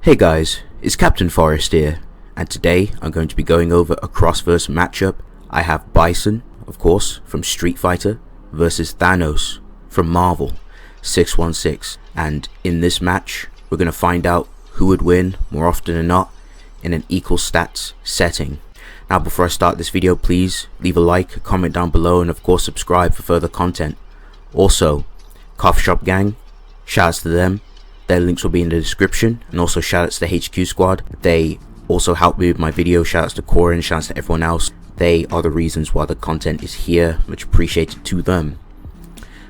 Hey guys, it's Captain Forest here, and today I'm going to be going over a cross-verse matchup. I have Bison, of course, from Streetfighter, versus Thanos from Marvel 616, and in this match we're going to find out who would win more often than not in an equal stats setting. Now before I start this video, please leave a like, a comment down below, and of course subscribe for further content. Also, Coffee Shop Gang, shouts to them. Their links will be in the description, and also shoutouts to the HQ squad. They also help me with my video. Shoutouts to Korin, shoutouts to everyone else. They are the reasons why the content is here. Much appreciated to them.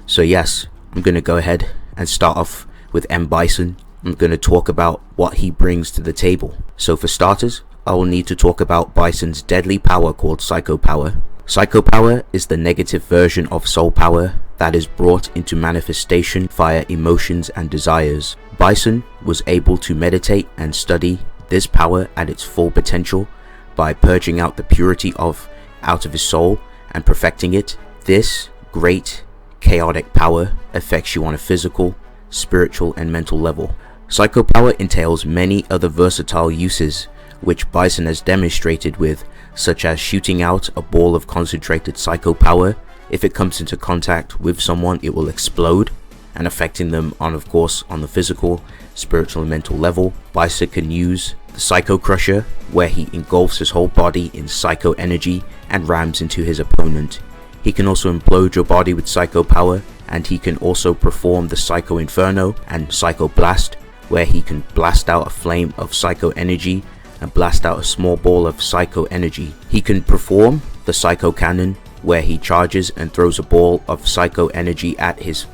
So yes, I'm going to go ahead and start off with M.Bison. I'm going to talk about what he brings to the table. So for starters, I will need to talk about Bison's deadly power called Psycho Power. Psycho Power is the negative version of Soul Power that is brought into manifestation via emotions and desires. Bison was able to meditate and study this power at its full potential by purging out the purity out of his soul and perfecting it. This great chaotic power affects you on a physical, spiritual and mental level. Psycho Power entails many other versatile uses which Bison has demonstrated with, such as shooting out a ball of concentrated Psycho Power. If it comes into contact with someone, it will explode and affecting them on the physical, spiritual and mental level. Bison can use the Psycho Crusher, where he engulfs his whole body in Psycho energy and rams into his opponent. He can also implode your body with Psycho Power, and he can also perform the Psycho Inferno and Psycho Blast, where he can blast out a flame of Psycho energy and blast out a small ball of Psycho energy. He can perform the Psycho Cannon, where he charges and throws a ball of Psycho energy at his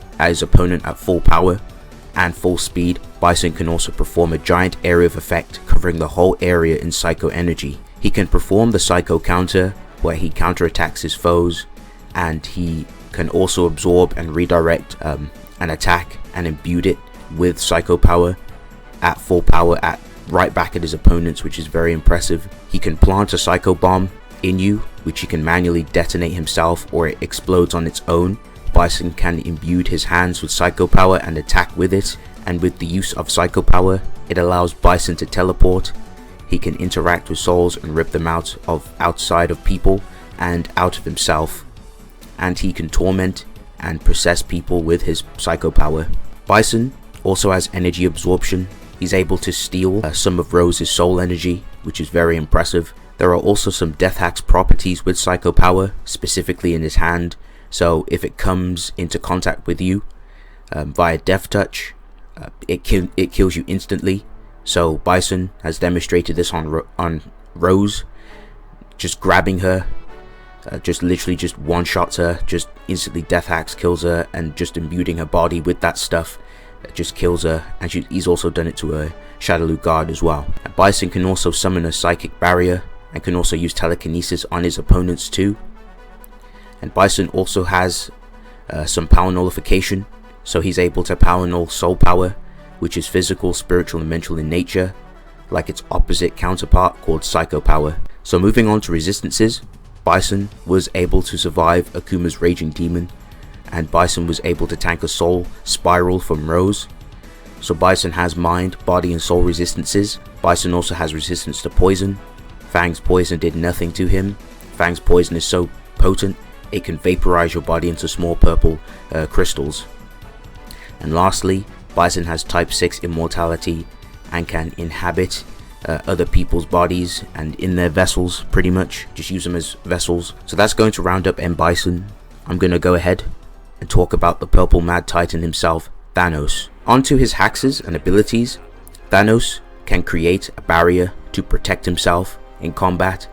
opponent at full power and full speed. Bison can also perform a giant area of effect covering the whole area in Psycho energy. He can perform the Psycho Counter, where he counterattacks his foes, and he can also absorb and redirect an attack and imbue it with Psycho Power at full power right back at his opponents, which is very impressive. He can plant a Psycho Bomb in you, which he can manually detonate himself, or it explodes on its own. Bison can imbue his hands with Psycho Power and attack with it, and with the use of Psycho Power, it allows Bison to teleport. He can interact with souls and rip them outside of people and out of himself, and he can torment and possess people with his Psycho Power. Bison also has energy absorption. He's able to steal some of Rose's soul energy, which is very impressive. There are also some Death Hacks properties with Psycho Power, specifically in his hand. So if it comes into contact with you via Death Touch, it kills you instantly. So Bison has demonstrated this on Rose. Just grabbing her, literally just one-shots her, just instantly Death Hacks, kills her, and just imbuing her body with that stuff just kills her. And he's also done it to a Shadowloo guard as well. And Bison can also summon a Psychic Barrier and can also use telekinesis on his opponents too. And Bison also has some power nullification, so he's able to power null Soul Power, which is physical, spiritual and mental in nature, like its opposite counterpart called Psycho Power. So moving on to resistances, Bison was able to survive Akuma's Raging Demon, and Bison was able to tank a Soul Spiral from Rose. So Bison has mind, body and soul resistances. Bison also has resistance to poison. Fang's poison did nothing to him. Fang's poison is so potent it can vaporize your body into small purple crystals. And lastly, Bison has type 6 immortality and can inhabit other people's bodies and in their vessels, pretty much just use them as vessels. So that's going to round up M.Bison. I'm going to go ahead and talk about the purple mad titan himself, Thanos. Onto his hacks and abilities. Thanos can create a barrier to protect himself in combat,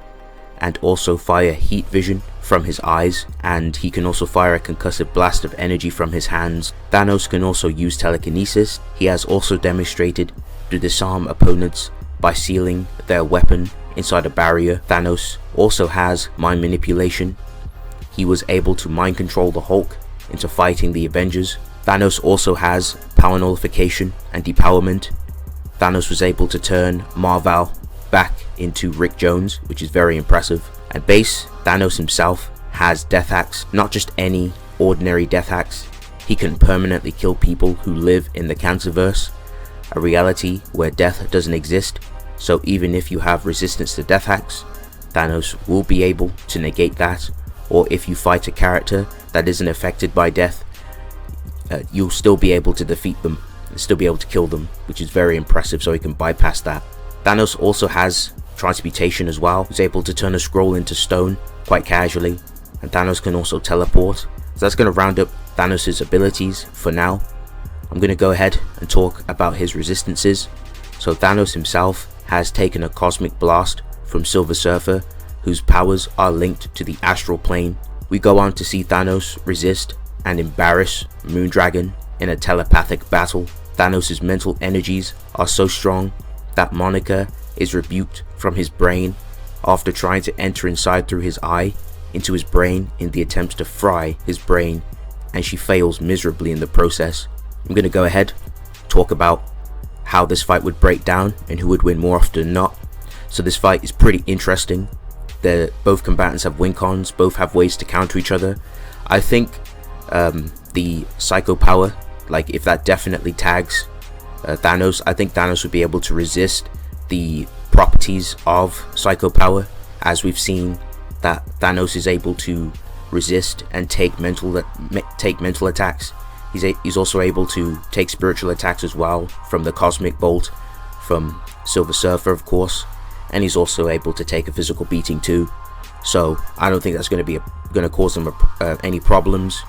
and also fire heat vision from his eyes, and he can also fire a concussive blast of energy from his hands. Thanos can also use telekinesis. He has also demonstrated to disarm opponents by sealing their weapon inside a barrier. Thanos also has mind manipulation. He was able to mind control the Hulk into fighting the Avengers. Thanos also has power nullification and depowerment. Thanos was able to turn Marvel back into Rick Jones, which is very impressive. At base, Thanos himself has Death Hacks, not just any ordinary Death Hacks. He can permanently kill people who live in the Cancerverse, a reality where death doesn't exist, so even if you have resistance to death hacks, Thanos will be able to negate that, or if you fight a character that isn't affected by death, you'll still be able to defeat them and still be able to kill them, which is very impressive, so he can bypass that. Thanos also has transmutation as well. He's able to turn a scroll into stone quite casually, and Thanos can also teleport. So that's going to round up Thanos' abilities for now. I'm going to go ahead and talk about his resistances. So Thanos himself has taken a cosmic blast from Silver Surfer, whose powers are linked to the astral plane. We go on to see Thanos resist and embarrass Moondragon in a telepathic battle. Thanos' mental energies are so strong that Monica is rebuked from his brain after trying to enter inside through his eye into his brain in the attempt to fry his brain, and she fails miserably in the process. I'm going to go ahead, talk about how this fight would break down and who would win more often than not. So this fight is pretty interesting. Both combatants have win cons, both have ways to counter each other. I think the Psycho Power, like if that definitely tags Thanos, I think Thanos would be able to resist the properties of Psycho Power, as we've seen that Thanos is able to resist and take mental attacks. He's also able to take spiritual attacks as well from the Cosmic Bolt from Silver Surfer, of course, and he's also able to take a physical beating too. So I don't think that's going to cause him any problems.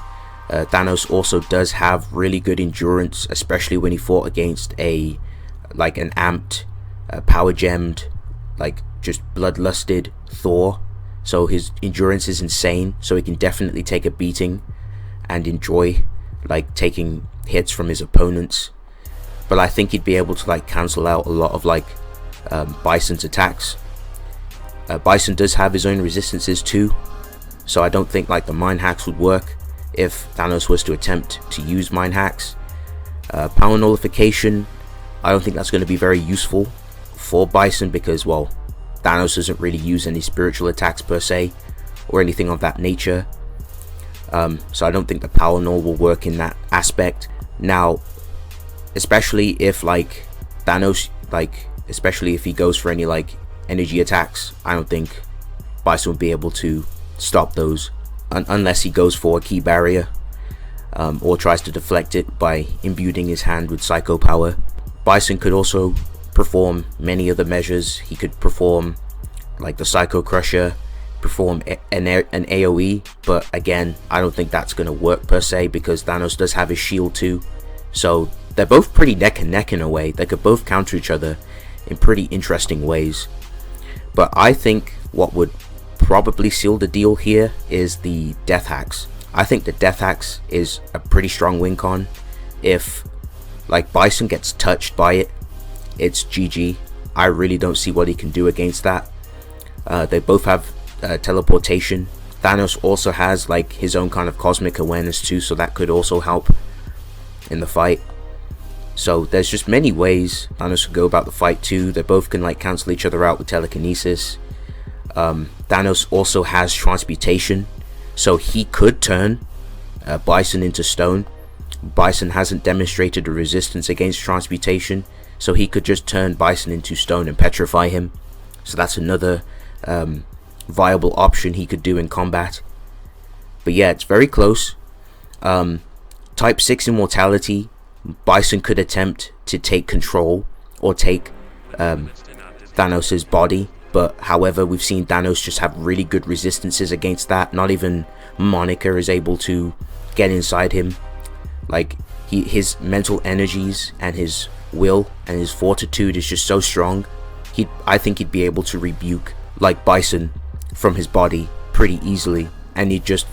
Thanos also does have really good endurance, especially when he fought against an amped, power gemmed, like just bloodlusted Thor. So his endurance is insane, so he can definitely take a beating and enjoy like taking hits from his opponents. But I think he'd be able to like cancel out a lot of Bison's attacks. Bison does have his own resistances too, so I don't think like the mind hacks would work if Thanos was to attempt to use mind hacks. Power nullification, I don't think that's going to be very useful for Bison because, well, Thanos doesn't really use any spiritual attacks per se or anything of that nature. So I don't think the power null will work in that aspect. Now, especially if like Thanos, especially if he goes for any like energy attacks, I don't think Bison will be able to stop those unless he goes for a key barrier or tries to deflect it by imbuing his hand with Psycho Power. Bison could also perform many other measures. He could perform like the Psycho Crusher, perform an AoE, but again, I don't think that's going to work per se because Thanos does have his shield too. So they're both pretty neck and neck in a way. They could both counter each other in pretty interesting ways. But I think what would probably seal the deal here is the death hacks. I think the death hacks is a pretty strong win con. If like Bison gets touched by it, it's GG. I really don't see what he can do against that. They both have teleportation. Thanos also has like his own kind of cosmic awareness too, so that could also help in the fight. So there's just many ways Thanos could go about the fight too. They both can like cancel each other out with telekinesis. Thanos also has transmutation, so he could turn Bison into stone. Bison hasn't demonstrated a resistance against transmutation, so he could just turn Bison into stone and petrify him. So that's another viable option he could do in combat. But yeah, it's very close. Type 6 immortality, Bison could attempt to take control or take Thanos's body, but however, we've seen Thanos just have really good resistances against that. Not even Monica is able to get inside him. Like his mental energies and his will and his fortitude is just so strong. I think he'd be able to rebuke like Bison from his body pretty easily, and he'd just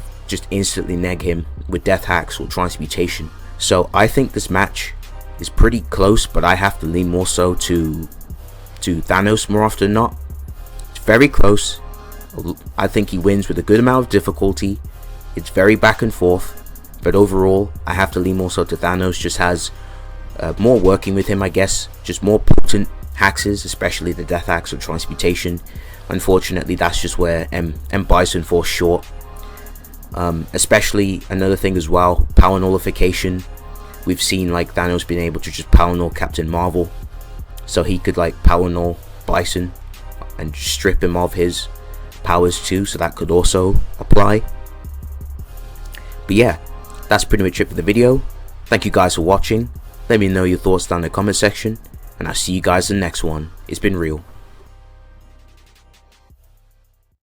instantly neg him with death hacks or transmutation. So I think this match is pretty close, but I have to lean more so to Thanos more often than not. It's very close. I think he wins with a good amount of difficulty. It's very back and forth, but overall I have to lean more so to Thanos. Just has more working with him, I guess, just more potent hacks, especially the death hacks or transmutation. Unfortunately, that's just where M.Bison falls short. Especially another thing as well, power nullification. we've seen like Thanos being able to just power null Captain Marvel, so he could like power null Bison and strip him of his powers too, so that could also apply. But yeah, that's pretty much it for the video. Thank you guys for watching. Let me know your thoughts down in the comment section, and I'll see you guys in the next one. It's been real.